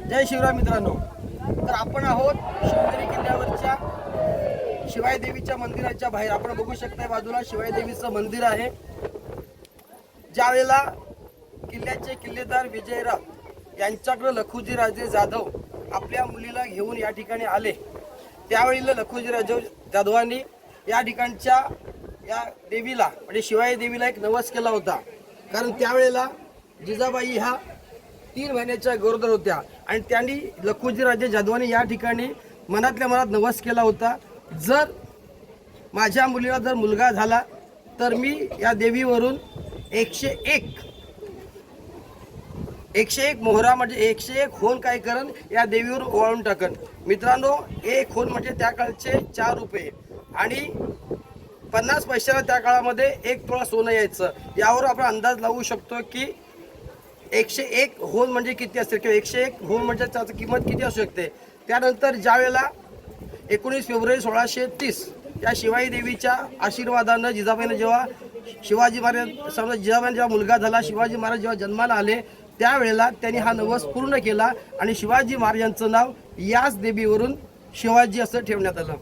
जय शिवराय मित्रांनो. तर आपण आहोत शिवनेरी किल्ल्यावरच्या शिवाई देवीच्या मंदिराच्या बाहेर. आपण बघू शकता बाजूला शिवाई देवीचं मंदिर आहे. ज्या वेळेला किल्ल्याचे किल्लेदार विजयराव यांच्याकडे लखुजी राजे जाधव आपल्या मुलीला घेऊन या ठिकाणी आले, त्यावेळेला लखुजी राजे जाधवांनी या ठिकाणच्या या देवीला म्हणजे शिवाई देवीला एक नवस केला होता. कारण त्यावेळेला जिजाबाई ह्या 3 महिन्याच्या गरोदर होत्या आणि त्यांनी लखुजी राजे जाधवांनी या ठिकाणी मनातल्या मनात नवस केला होता, जर माझ्या मुलीला जर मुलगा झाला तर मी या देवीवरून 101 मोहरा म्हणजे 101 होल काय करण या देवीवर ओवाळून टाकन. मित्रांनो, 1 होल म्हणजे त्या काळचे 4 रुपये आणि 50 पैशाला त्या काळामध्ये 1 तोळा सोनं यायचं. यावर आपण अंदाज लावू शकतो की 101 होल म्हणजे किती असेल किंवा 101 होल म्हणजे त्याची किंमत किती असू शकते. त्यानंतर ज्या वेळेला 19 फेब्रुवारी 1630 या शिवाई देवीच्या आशीर्वादानं जिजाबाईनं जेव्हा शिवाजी महाराज समजा जिजाबाईंना जेव्हा मुलगा झाला, शिवाजी महाराज जेव्हा जन्माला आले, त्यावेळेला त्यांनी हा नवस पूर्ण केला आणि शिवाजी महाराजांचं नाव याच देवीवरून शिवाजी असं ठेवण्यात आलं.